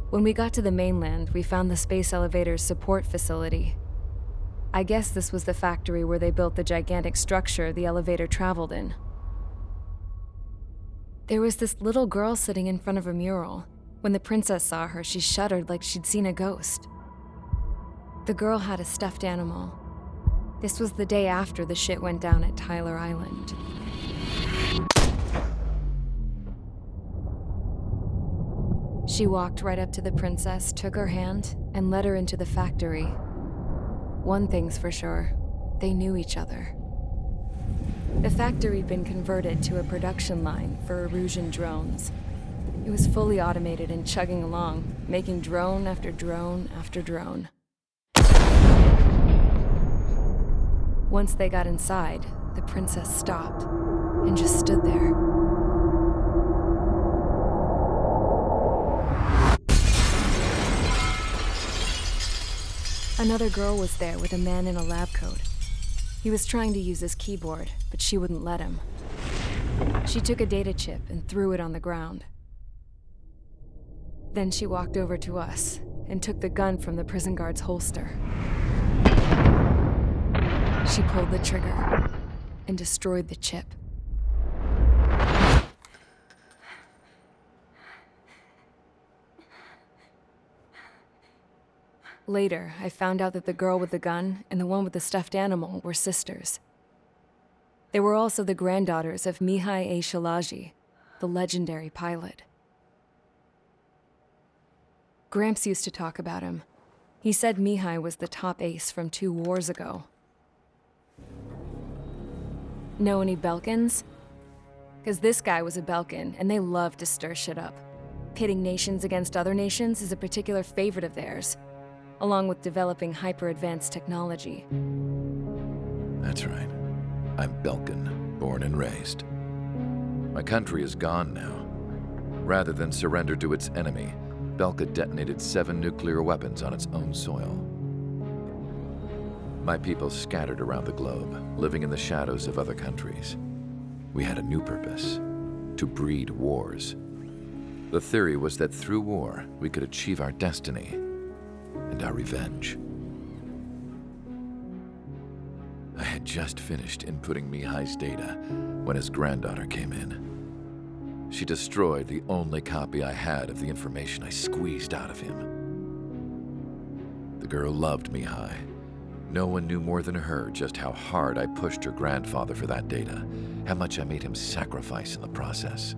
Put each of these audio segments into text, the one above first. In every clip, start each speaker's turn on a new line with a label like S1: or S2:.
S1: When we got to the mainland, we found the space elevator's support facility. I guess this was the factory where they built the gigantic structure the elevator traveled in. There was this little girl sitting in front of a mural. When the princess saw her, she shuddered like she'd seen a ghost. The girl had a stuffed animal. This was the day after the shit went down at Tyler Island. She walked right up to the princess, took her hand, and led her into the factory. One thing's for sure, they knew each other. The factory'd been converted to a production line for Erusian drones. It was fully automated and chugging along, making drone after drone after drone. Once they got inside, the princess stopped and just stood there. Another girl was there with a man in a lab coat. He was trying to use his keyboard, but she wouldn't let him. She took a data chip and threw it on the ground. Then she walked over to us and took the gun from the prison guard's holster. She pulled the trigger and destroyed the chip. Later, I found out that the girl with the gun and the one with the stuffed animal were sisters. They were also the granddaughters of Mihai A. Shalaji, the legendary pilot. Gramps used to talk about him. He said Mihai was the top ace from 2 wars ago. Know any Belkans? Because this guy was a Belkan, and they love to stir shit up. Pitting nations against other nations is a particular favorite of theirs, along with developing hyper-advanced technology.
S2: That's right. I'm Belkan, born and raised. My country is gone now. Rather than surrender to its enemy, Belka detonated 7 nuclear weapons on its own soil. My people scattered around the globe, living in the shadows of other countries. We had a new purpose: to breed wars. The theory was that through war, we could achieve our destiny and our revenge. I had just finished inputting Mihai's data when his granddaughter came in. She destroyed the only copy I had of the information I squeezed out of him. The girl loved Mihai. No one knew more than her just how hard I pushed her grandfather for that data, how much I made him sacrifice in the process.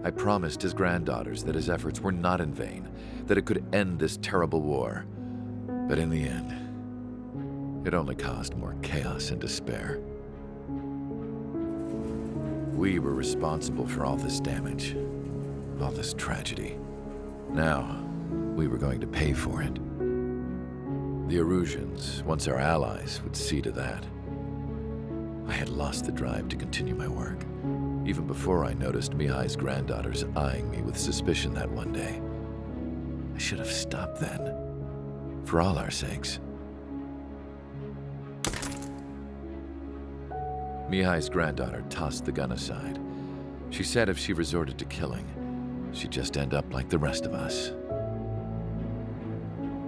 S2: I promised his granddaughters that his efforts were not in vain, that it could end this terrible war. But in the end, it only caused more chaos and despair. We were responsible for all this damage, all this tragedy. Now, we were going to pay for it. The Erusians, once our allies, would see to that. I had lost the drive to continue my work, even before I noticed Mihai's granddaughters eyeing me with suspicion that one day. I should have stopped then, for all our sakes. Mihai's granddaughter tossed the gun aside. She said if she resorted to killing, she'd just end up like the rest of us.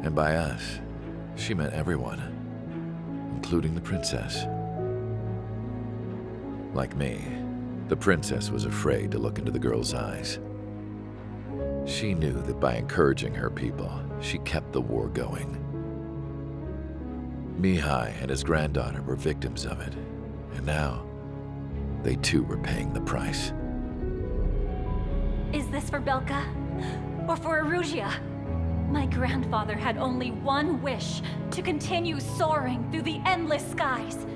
S2: And by us, she meant everyone, including the princess. Like me, the princess was afraid to look into the girl's eyes. She knew that by encouraging her people, she kept the war going. Mihai and his granddaughter were victims of it, and now they too were paying the price.
S3: Is this for Belka? Or for Erusia? My grandfather had only one wish: to continue soaring through the endless skies.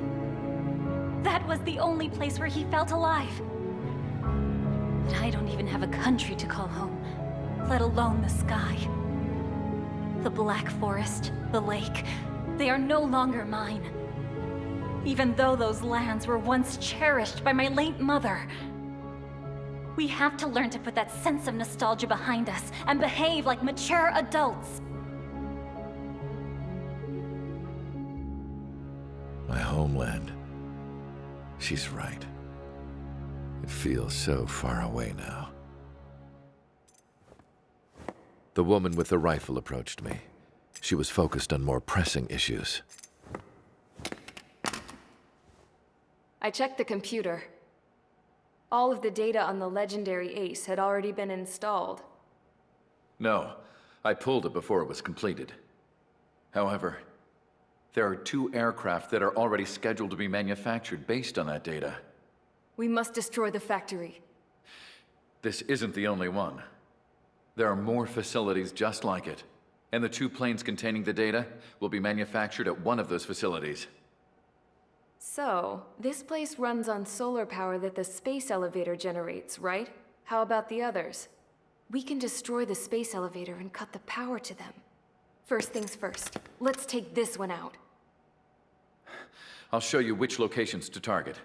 S3: That was the only place where he felt alive. But I don't even have a country to call home, let alone the sky. The Black Forest, the lake, they are no longer mine. Even though those lands were once cherished by my late mother. We have to learn to put that sense of nostalgia behind us and behave like mature adults.
S2: My homeland. She's right. It feels so far away now. The woman with the rifle approached me. She was focused on more pressing issues.
S1: I checked the computer. All of the data on the legendary Ace had already been installed.
S4: No, I pulled it before it was completed. However, there are 2 aircraft that are already scheduled to be manufactured based on that data.
S1: We must destroy the factory.
S4: This isn't the only one. There are more facilities just like it, and the 2 planes containing the data will be manufactured at one of those facilities.
S1: So, this place runs on solar power that the space elevator generates, right? How about the others? We can destroy the space elevator and cut the power to them. First things first, let's take this one out.
S4: I'll show you which locations to target.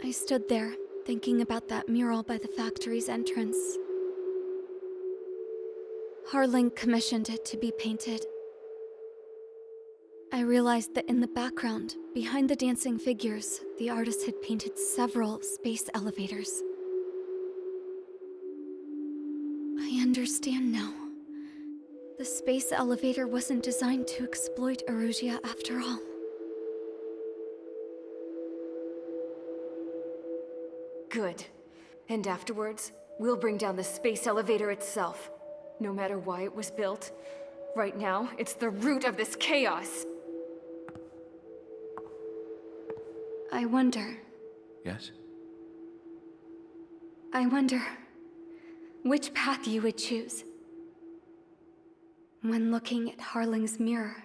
S5: I stood there, thinking about that mural by the factory's entrance. Harling commissioned it to be painted. I realized that in the background, behind the dancing figures, the artist had painted several space elevators. I understand now. The space elevator wasn't designed to exploit Erusia after all.
S1: Good. And afterwards, we'll bring down the space elevator itself. No matter why it was built, right now, it's the root of this chaos.
S5: I wonder
S4: Yes?
S5: which path you would choose when looking at Harling's mirror.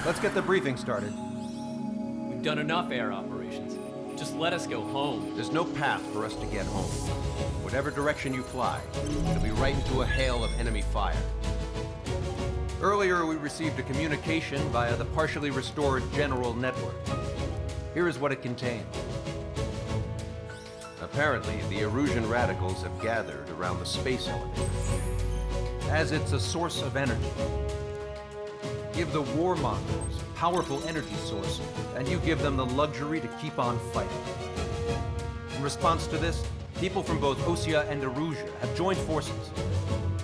S6: Let's get the briefing started.
S7: We've done enough air operations. Just let us go home.
S6: There's no path for us to get home. Whatever direction you fly, it'll be right into a hail of enemy fire. Earlier, we received a communication via the partially restored general network. Here is what it contained. Apparently, the Erusian radicals have gathered around the space elevator, as it's a source of energy. Give the warmongers a powerful energy source, and you give them the luxury to keep on fighting. In response to this, people from both Osea and Erusia have joined forces,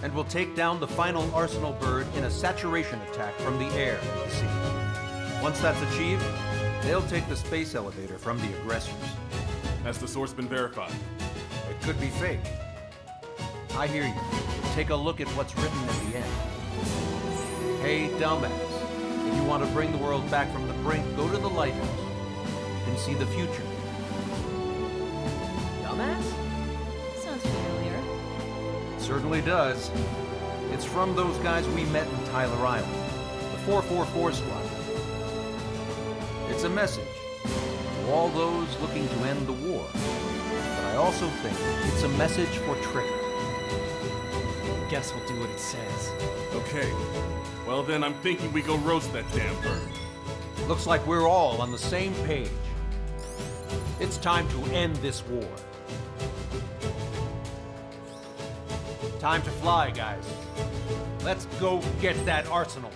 S6: and will take down the final Arsenal bird in a saturation attack from the air and the sea. Once that's achieved, they'll take the space elevator from the aggressors.
S8: Has the source been verified?
S6: It could be fake. I hear you. Take a look at what's written at the end. Hey, dumbass. If you want to bring the world back from the brink, go to the Lighthouse. You can see the future.
S7: Dumbass? Sounds familiar.
S6: It certainly does. It's from those guys we met in Tyler Island, the 444 Squad. It's a message to all those looking to end the war. But I also think it's a message for Trigger.
S7: Guess we'll do what it says.
S8: Okay. Well then, I'm thinking we go roast that damn bird.
S6: Looks like we're all on the same page. It's time to end this war. Time to fly, guys. Let's go get that Arsenal bird.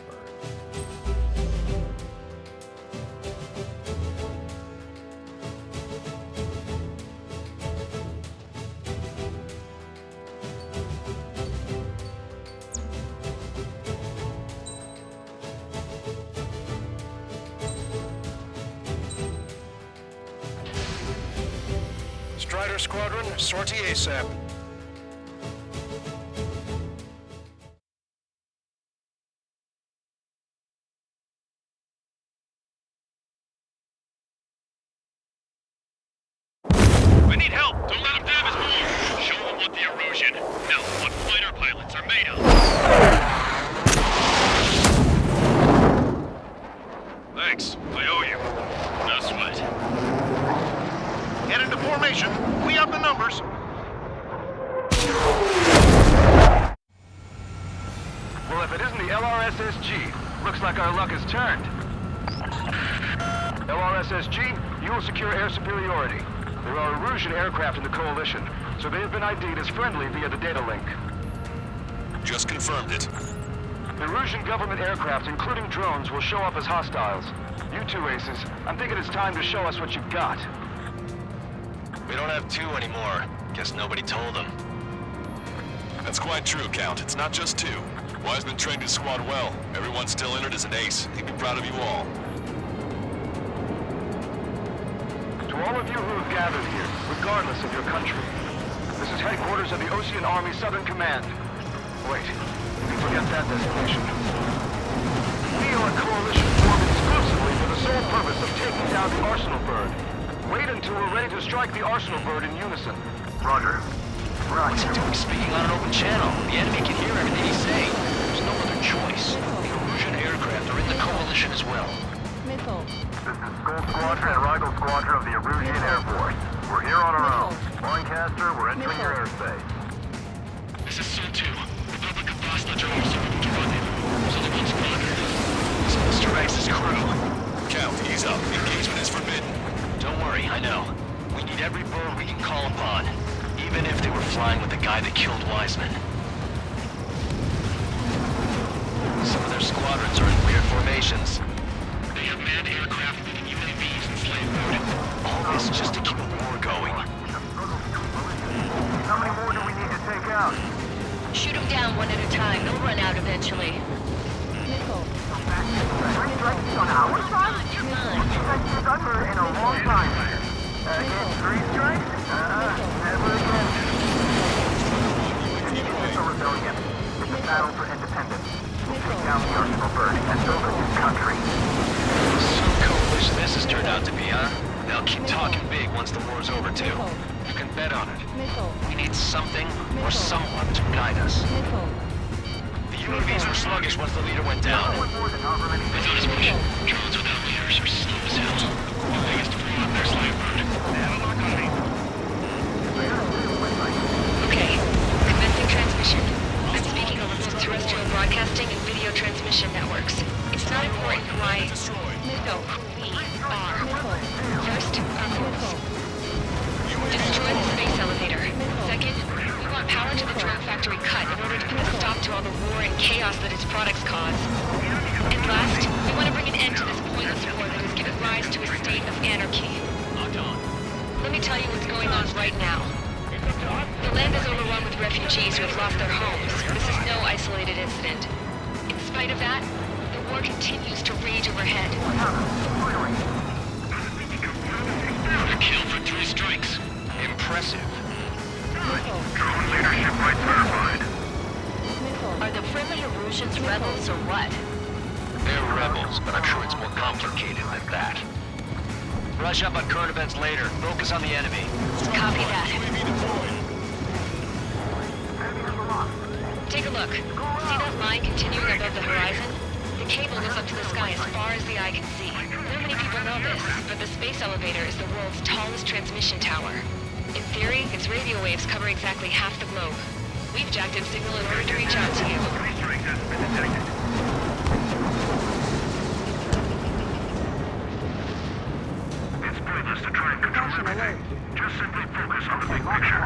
S9: Strider Squadron, sortie ASAP.
S10: We need help! Don't let them damage more! Show them what the Erusian, no, what fighter pilots are made of! Thanks, I owe you. No sweat.
S9: Get into formation. We have the numbers.
S10: Well, if it isn't the LRSSG, looks like our luck has turned. LRSSG, you will secure air superiority.
S11: There are Erusian aircraft in the Coalition, so they have been ID'd as friendly via the data link.
S9: Just confirmed it.
S11: The Erusian government aircraft, including drones, will show up as hostiles. You two aces, I'm thinking it's time to show us what you've got.
S10: We don't have two anymore. Guess nobody told them.
S9: That's quite true, Count. It's not just two. Wiseman trained his squad well. Everyone still entered as an ace. He'd be proud of you all.
S11: To all of you who have gathered here, regardless of your country, this is headquarters of the Ocean Army Southern Command. Wait, you can forget that designation. We are a coalition formed exclusively for the sole purpose of taking down the Arsenal Bird. Wait until we're ready to strike the Arsenal Bird in unison.
S10: Roger. What's he doing speaking on an open channel? The enemy can hear everything he's saying. There's no other choice. The Erusian aircraft are in the Coalition as well.
S11: This is Skull Squadron and Rigel Squadron of the Erusian Air Force. We're here on our own. Lancaster, we're entering your airspace.
S10: This is Sol 2. Republic of Bosnia are also moving to run in. So the one squadron. This is Mr. X's crew.
S9: Count, ease up. Engagement is forbidden.
S10: Don't worry, I know. We need every bird we can call upon. Even if they were flying with the guy that killed Wiseman. Some of their squadrons are in weird formations. They have manned aircraft moving UAVs in slave mode. All this just to keep a war going.
S11: How many more do we need to take out?
S3: Shoot them down one at a time. They'll run out eventually.
S11: Three strikes on our side? It's under in a long time. Again, three strikes? Never again. It's a rebellion. It's a battle for independence. We'll take down the Arsenal Bird and build a new country.
S10: Some coalition this has turned out to be, huh? They'll keep talking big once the war's over, too. You can bet on it. We need something or someone to guide us. The UAVs were sluggish once the leader went down. I thought as much. Drones without leaders are slow as hell. The thing is to pull out their slave bird. They have a lock on me.
S3: Okay, commencing transmission. I'm speaking over both terrestrial broadcasting and video transmission networks. It's not important who I... No, who we are. First, our goals. Destroy the space elevator. Second, we want power to the drone factory cut in order to put a stop to all the war and chaos that its products cause. And last, we want to bring an end to this pointless war that has given rise to a state of anarchy. Let me tell you what's going on right now. The land is overrun with refugees who have lost their homes. This is no isolated incident. In spite of that, the war continues to rage overhead.
S10: A kill for 3 strikes. Impressive.
S9: Drone leadership right verified.
S3: Are the friendly Erusians rebels or what?
S10: They're rebels, but I'm sure it's more complicated than that. Brush up on current events later. Focus on the enemy.
S3: Copy that. Take a look. See that line continuing above the horizon? The cable goes up to the sky as far as the eye can see. Not many people know this, but the space elevator is the world's tallest transmission tower. In theory, its radio waves cover exactly half the globe. We've jacked in signal in order to reach out to you.
S9: It's pointless to try and control everything. Just simply focus on the big picture.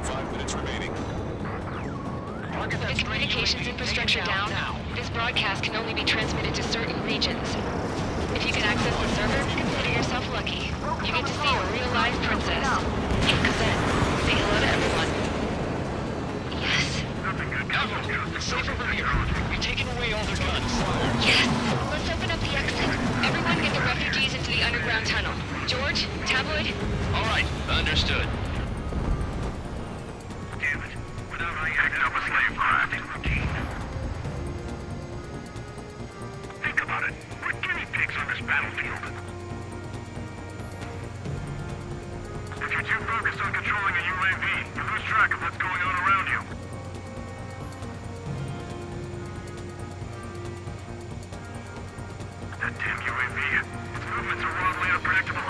S9: 5 minutes remaining.
S3: Is communications infrastructure down? This broadcast can only be transmitted to certain regions. If you can access the server, consider yourself lucky. You get to see a real-life princess. Hey, Cosette, say hello to everyone. Yes.
S10: Cover! Safe over here. We've taken away all their guns.
S3: Yes. Let's open up the exit. Everyone get the refugees into the underground tunnel. George, Tabloid?
S10: All right, understood.
S9: Damn it. Without I picked up a slave craft in routine. Think about it. We're guinea pigs on this battlefield. If you're too focused on controlling a UAV, you lose track of what's going on around you. That damn UAV. Its movements are wildly unpredictable.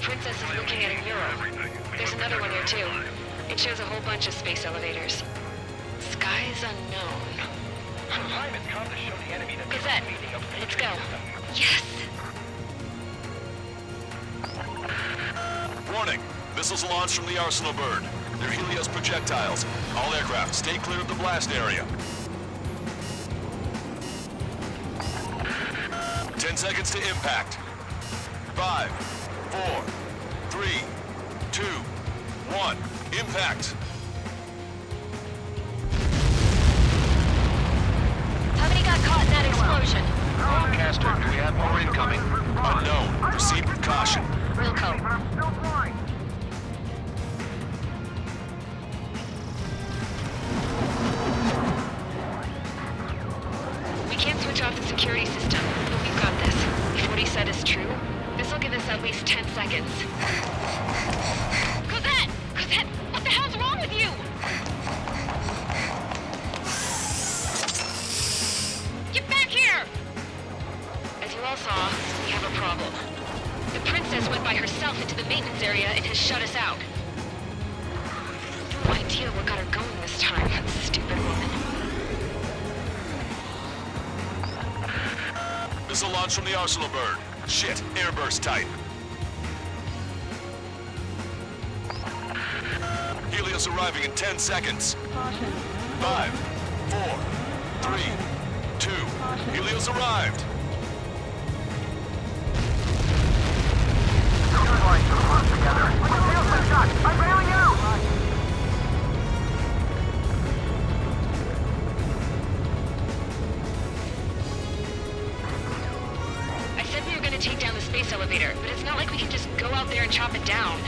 S12: Princess is looking at a mural. There's another one here too. It shows a whole bunch of space elevators. Skies unknown. Gazette, let's go. Yes!
S9: Warning! Missiles launched from the Arsenal bird. They're Helios projectiles. All aircraft, stay clear of the blast area. 10 seconds to impact. 5, 4, 3, 2, 1. Impact!
S3: How many got caught in that explosion?
S6: Lancaster, do we have more incoming?
S9: Unknown. Proceed with caution.
S12: Wilco. We can't switch off the security system, but we've got this. If what he said is true, this will give us at least 10 seconds. Cosette! Cosette! What the hell's wrong with you? Get back here! As you all saw, we have a problem. The princess went by herself into the maintenance area and has shut us out. No idea what got her going this time, that stupid woman.
S9: Missile launch from the Arsenal bird. Shit, airburst tight. Helios arriving in 10 seconds. 5, 4, 3, 2. Helios arrived.
S11: I'm bailing out!
S12: I said we were going to take down the space elevator, but it's not like we can just go out there and chop it down.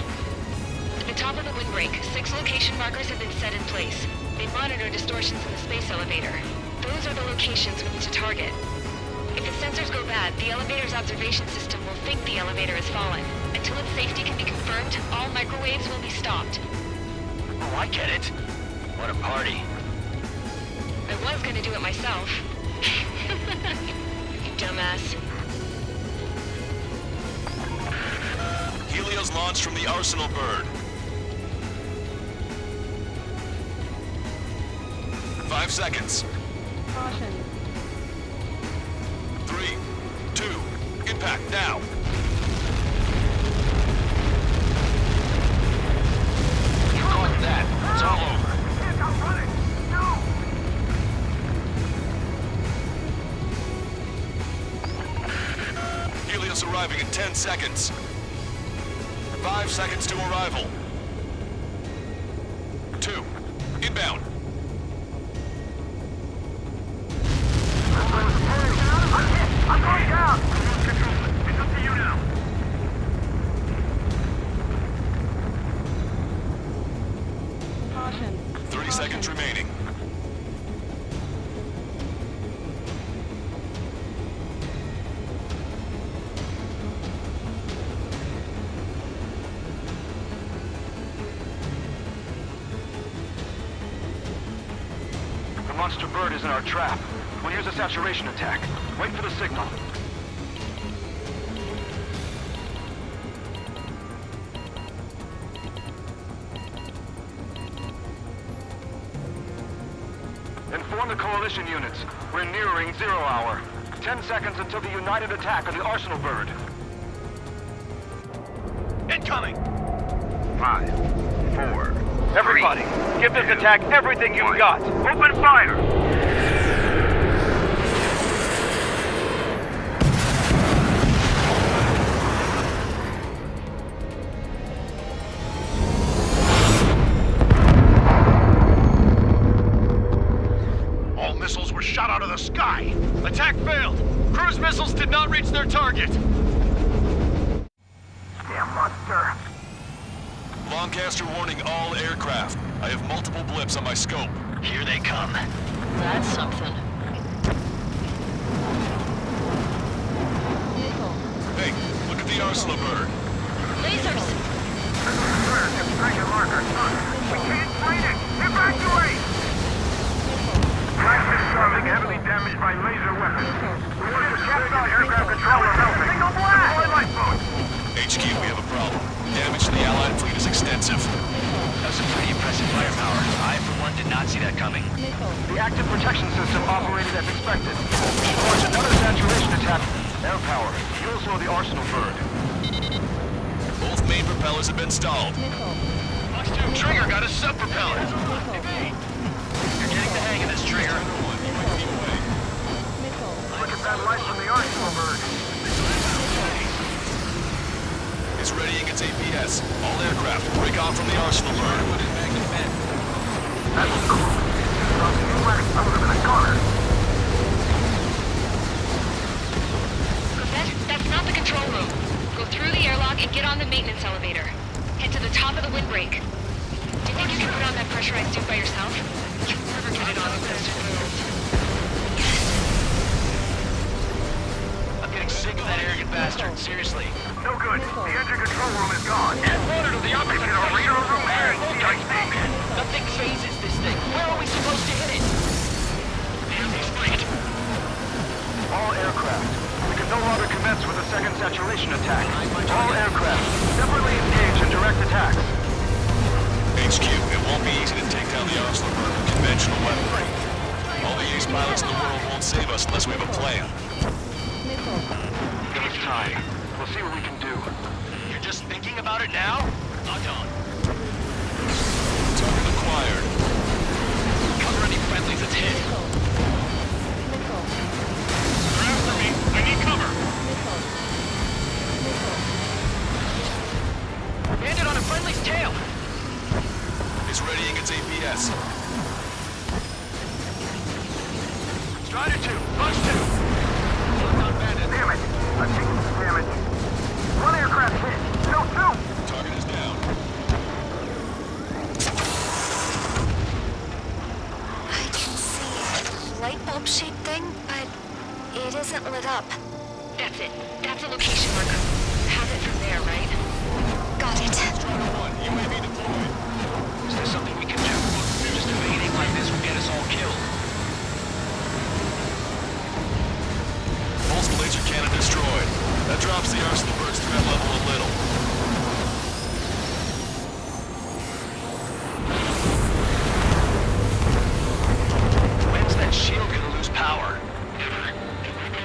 S12: At the top of the windbreak, 6 location markers have been set in place. They monitor distortions in the space elevator. Those are the locations we need to target. If the sensors go bad, the elevator's observation system will think the elevator has fallen. Until its safety can be confirmed, all microwaves will be stopped.
S10: Oh, I get it. What a party.
S12: I was gonna do it myself. You dumbass.
S9: Helios launched from the Arsenal bird. 5 seconds.
S13: Caution.
S9: 3, 2, impact now.
S10: You caught that. It's all over.
S9: Helios arriving in 10 seconds. 5 seconds to arrival. 2, inbound.
S11: I'm going down! It's up to you now.
S9: 30 seconds remaining.
S11: The monster bird is in our trap. We'll use a saturation attack. Wait for the signal. Inform the coalition units. We're nearing 0 hour. 10 seconds until the united attack on the Arsenal bird.
S9: Incoming!
S11: 5, 4. Everybody, give this attack everything you've got. Open fire!
S9: All missiles were shot out of the sky. Attack failed. Cruise missiles did not reach their target.
S11: Damn monster!
S9: Lancaster warning all aircraft. I have multiple blips on my scope.
S10: Here they come.
S12: That's something.
S9: Hey, look at the Arsenal bird.
S12: Lasers!
S11: We can't fight it! Evacuate! Blast is starting, heavily damaged by laser weapons. We want to capture aircraft controller. Single blast! Lifeboat!
S9: HQ, we have a problem.
S11: power. You'll slow the arsenal bird.
S9: Both main propellers have been stalled.
S10: Trigger got a sub-propeller. You're getting the hang of this, Trigger.
S11: Look at that light from the arsenal bird.
S9: It's readying its APS. All aircraft, break off from the arsenal bird.
S11: That's cool. I would have been a goner.
S12: That's not the control room. Go through the airlock and get on the maintenance elevator. Head to the top of the windbreak. Do you think you can put on that pressurized suit by yourself? You'll never get it on with those rules.
S10: I'm getting sick of that arrogant bastard, seriously.
S11: No good. The engine control room is gone.
S10: Add water to the opposite
S11: Maybe a radar room here in CIC.
S10: Nothing phases this thing. Where are we supposed to hit it?
S11: All aircraft. We can no longer commence with a second saturation attack. All aircraft, separately engage in direct attacks.
S9: HQ, it won't be easy to take down the arsenal bird with conventional weaponry. All the ace pilots in the world won't save us unless we have a plan.
S11: Give us time. We'll see what we can do.
S10: You're just thinking about it now? Not on.
S9: Target acquired.
S10: Cover any friendlies that's hit.
S9: They're after me. I need cover.
S10: Landed on a friendly's tail.
S9: It's readying its APS.
S11: Strider 2, Bunch 2. Damn it. I'm taking some damage. One aircraft hit. No, two.
S9: Target is down.
S5: I can see a light bulb shaped thing, but it isn't lit up.
S12: That's it. That's a location marker. Have it from there, right?
S5: Got it.
S9: Strider 1, UAV deployed.
S10: Is there something we can do? Just evading like this will get us all killed.
S9: Pulse laser cannon destroyed. That drops the arsenal bird's threat level a little.
S10: When's that shield gonna lose power?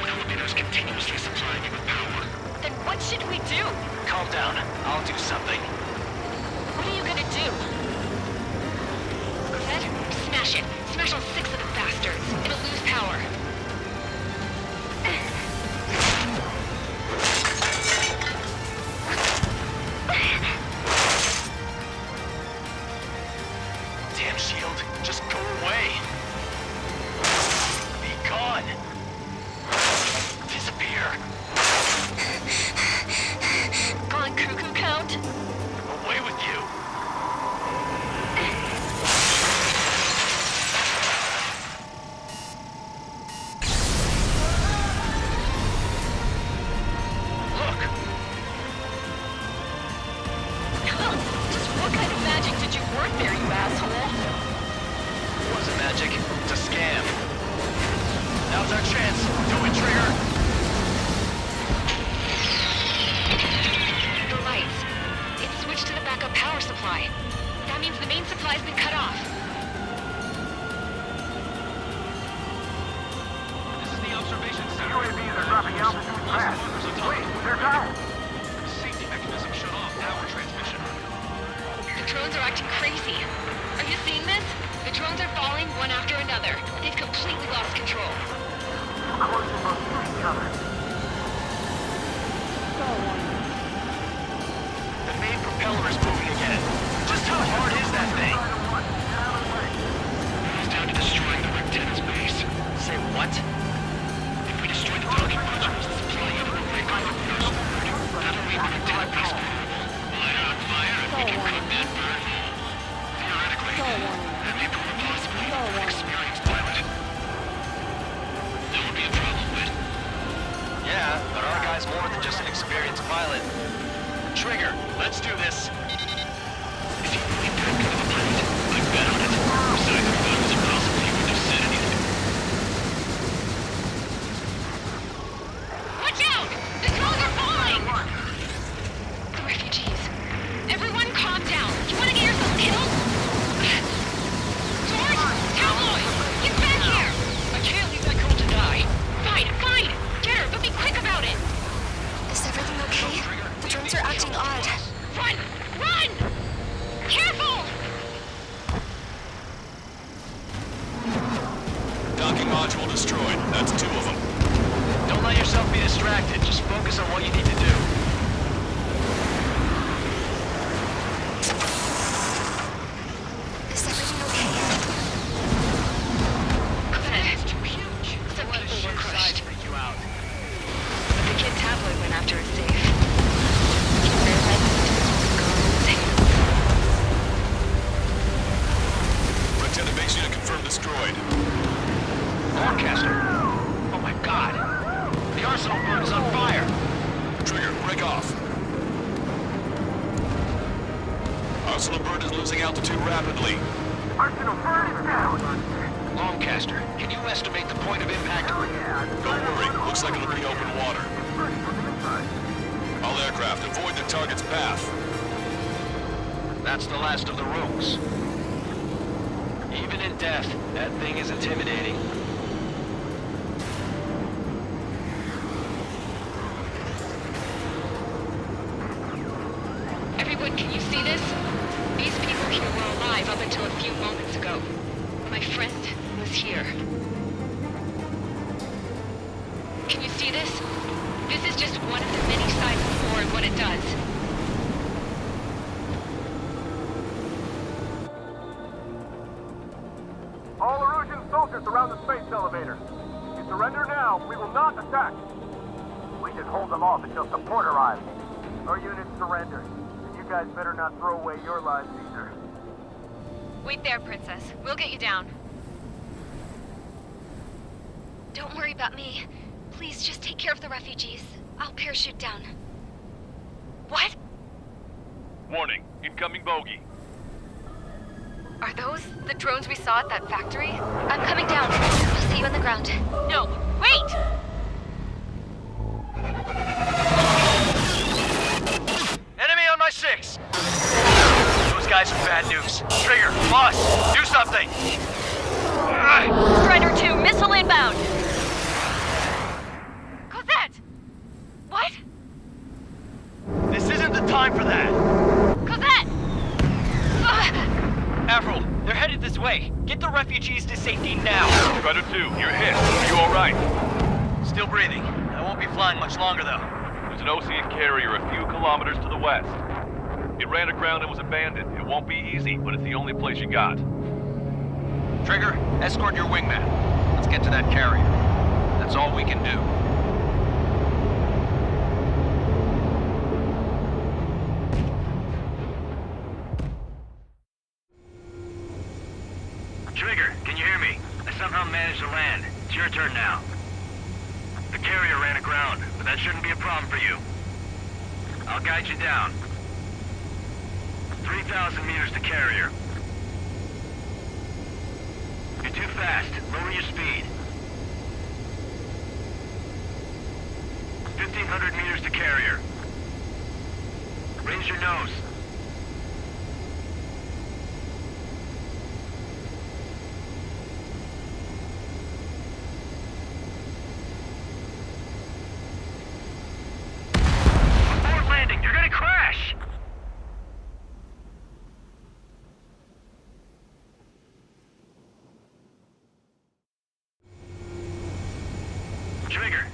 S9: Elevators continuously supplying it with power.
S12: Then what should we do?
S10: Calm down. I'll do something.
S12: What are you gonna do? Red? Smash it. Smash all 6 of the bastards. It'll lose power.
S10: Damn shield. Just go away. Be gone. Disappear.
S12: Gone cuckoo count?
S10: Away with you. Look.
S12: Just what kind of magic did you work there, you asshole?
S10: It wasn't magic. It's a scam. Now's our chance. Do it, Trigger.
S12: The lights. It's switched to the backup power supply. That means the main supply's been cut off.
S10: This is the observation center.
S11: UAVs are dropping altitude fast. Wait, they're down.
S10: Safety mechanism shut off power transmission.
S12: The drones are acting crazy. Are you seeing this? The drones are falling one after another. They've completely lost control.
S11: Close enough to each other.
S10: The main propeller is moving again. Just how hard is that thing?
S9: It's down to destroying the Recten's base.
S10: Say what?
S9: If we destroy the docking modules, the supply unit will break off the arsenal bird. That'll leave the Recten base vulnerable. Light it on fire and we can cook that bird whole. Theoretically, that may prove impossible even for an experienced pilot. That would be a problem, but
S10: Yeah, but our guy's more than just an experienced pilot. Trigger, let's do this.
S9: if you really that good of a pilot, I'd bet on it. Besides, if that was impossible, he wouldn't have said anything.
S12: Watch out! The drones are falling! The refugees. Everyone calm down. You want to get yourself killed? George! Cowboy! Get back here!
S10: I can't leave that girl to die.
S12: Fine, fine! Get her, but be quick about it!
S13: Trigger, break off. Arsenal Bird is losing altitude rapidly.
S11: Arsenal Bird is down!
S10: Longcaster, can you estimate the point of impact?
S13: Don't worry, looks like it'll be open water. All aircraft, avoid the target's path.
S10: That's the last of the rogues. Even in death, that thing is intimidating.
S12: Everyone, can you see this? These people here were alive up until a few moments ago. My friend was here. Can you see this? This is just one of the many sides of the war and what it does.
S11: All Erusian soldiers around the space elevator. If you surrender now, we will not attack. We can hold them off until support arrives. Our units surrender. And you guys better not throw away your lives either.
S12: Wait there, Princess. We'll get you down.
S5: Don't worry about me. Please just take care of the refugees. I'll parachute down.
S12: What?
S13: Warning, incoming bogey.
S12: Are those the drones we saw at that factory?
S5: I'm coming down. I'll see you on the ground.
S12: No, wait!
S10: Enemy on my 6! Those guys are bad news. Trigger, boss, do something!
S12: Strider 2, missile inbound! Cosette! What?
S10: This isn't the time for that!
S12: Cosette!
S10: Avril, they're headed this way. Get the refugees to safety now.
S13: Strider 2, you're hit. Are you alright?
S10: Still breathing. I won't be flying much longer, though.
S13: There's an Ocean carrier a few kilometers to the west. It ran aground and was abandoned. It won't be easy, but it's the only place you got.
S10: Trigger, escort your wingman. Let's get to that carrier. That's all we can do.
S11: Trigger, can you hear me? I somehow managed to land. It's your turn now. The carrier ran aground, but that shouldn't be a problem for you. I'll guide you down. 3,000 meters to carrier. You're too fast. Lower your speed. 1,500 meters to carrier. Raise your nose. Abort landing! You're gonna crash! Trigger,